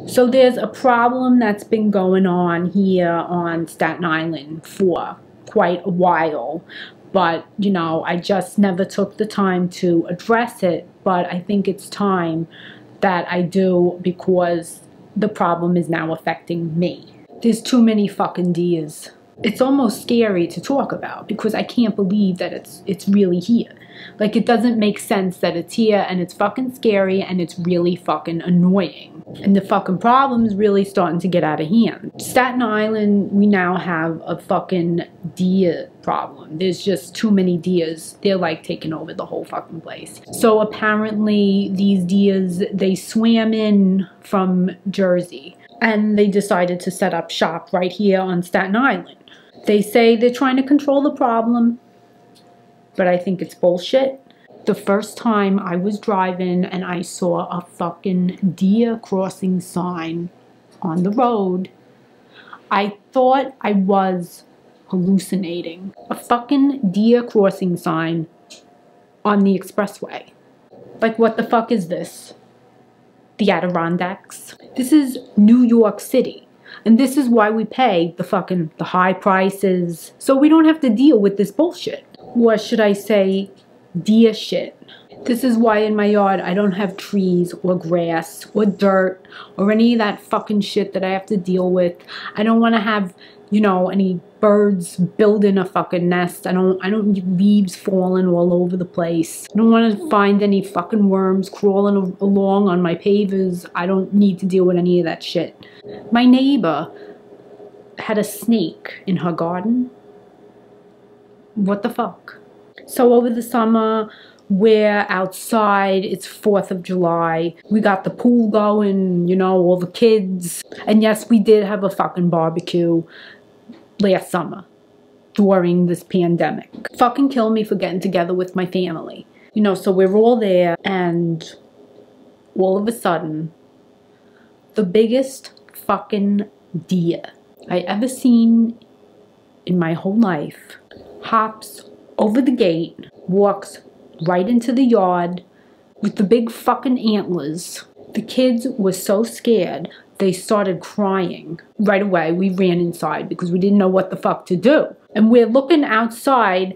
So there's a problem that's been going on here on Staten Island for quite a while. But, you know, I just never took the time to address it. But I think it's time that I do, because the problem is now affecting me. There's too many fucking deers. It's almost scary to talk about because I can't believe that it's really here. Like, it doesn't make sense that it's here, and it's fucking scary, and it's really fucking annoying. And the fucking problem is really starting to get out of hand. Staten Island, we now have a fucking deer problem. There's just too many deers. They're like taking over the whole fucking place. So apparently these deers, they swam in from Jersey, and they decided to set up shop right here on Staten Island. They say they're trying to control the problem, but I think it's bullshit. The first time I was driving and I saw a fucking deer crossing sign on the road, I thought I was hallucinating. A fucking deer crossing sign on the expressway. Like, what the fuck is this? The Adirondacks? This is New York City. And this is why we pay the high prices, so we don't have to deal with this bullshit. Or should I say, deer shit. This is why in my yard I don't have trees or grass or dirt or any of that fucking shit that I have to deal with. I don't want to have, you know, any birds building a fucking nest. I don't need leaves falling all over the place. I don't want to find any fucking worms crawling along on my pavers. I don't need to deal with any of that shit. My neighbor had a snake in her garden. What the fuck? So over the summer, we're outside. It's 4th of July. We got the pool going, you know, all the kids. And yes, we did have a fucking barbecue last summer during this pandemic. Fucking kill me for getting together with my family. You know, so we're all there, and all of a sudden, the biggest fucking deer I ever seen in my whole life hops over the gate, walks right into the yard with the big fucking antlers. The kids were so scared, they started crying. Right away, we ran inside because we didn't know what the fuck to do. And we're looking outside.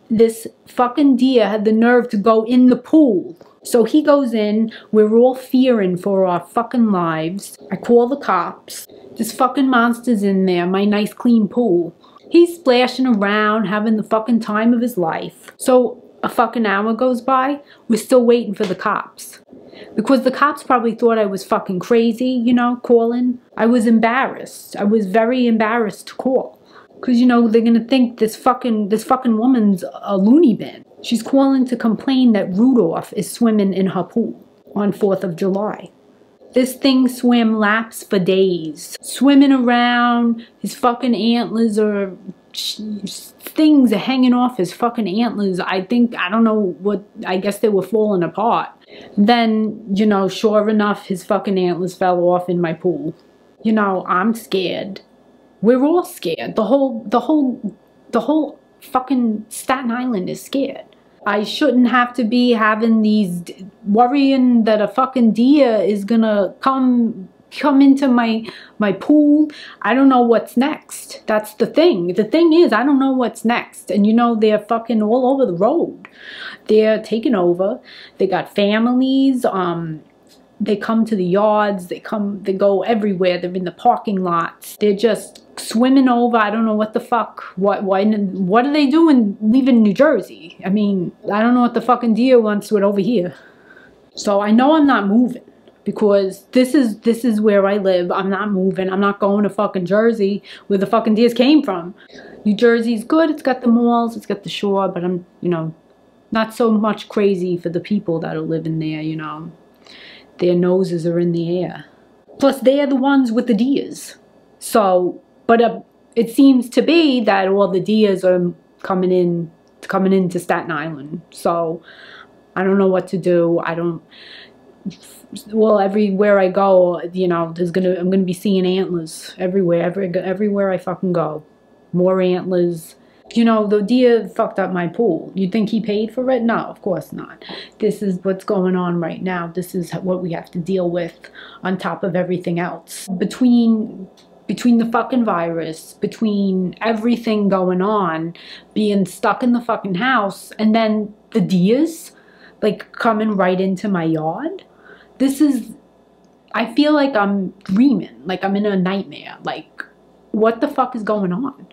This fucking deer had the nerve to go in the pool. So he goes in, we're all fearing for our fucking lives. I call the cops. This fucking monster's in there, my nice clean pool. He's splashing around, having the fucking time of his life. So a fucking hour goes by, we're still waiting for the cops. Because the cops probably thought I was fucking crazy, you know, calling. I was embarrassed. I was very embarrassed to call. Because, you know, they're gonna think this fucking woman's a loony bin. She's calling to complain that Rudolph is swimming in her pool on 4th of July. This thing swam laps for days. Swimming around, his fucking antlers are... things are hanging off his fucking antlers. I don't know what... I guess they were falling apart. Then, you know, sure enough, his fucking antlers fell off in my pool. You know, I'm scared. We're all scared. The whole fucking Staten Island is scared. I shouldn't have to be having these, worrying that a fucking deer is gonna come into my pool. I don't know what's next. That's the thing. The thing is, I don't know what's next. And you know, they're fucking all over the road. They're taking over. They got families. They come to the yards. They go everywhere. They're in the parking lots. They're just swimming over. I don't know what the fuck. What are they doing leaving New Jersey? I mean, I don't know what the fucking deer wants with over here. So I know I'm not moving because this is where I live. I'm not moving. I'm not going to fucking Jersey where the fucking deers came from. New Jersey's good. It's got the malls. It's got the shore. But I'm, you know, not so much crazy for the people that are living there, you know. Their noses are in the air. Plus, they're the ones with the deers. So, but it seems to be that all the deers are coming into Staten Island. So, I don't know what to do. Well, everywhere I go, you know, I'm gonna be seeing antlers everywhere. Everywhere I fucking go, more antlers. You know, the deer fucked up my pool. You think he paid for it? No, of course not. This is what's going on right now. This is what we have to deal with on top of everything else. Between the fucking virus, between everything going on, being stuck in the fucking house, and then the deers, like, coming right into my yard. This is, I feel like I'm dreaming, like I'm in a nightmare. Like, what the fuck is going on?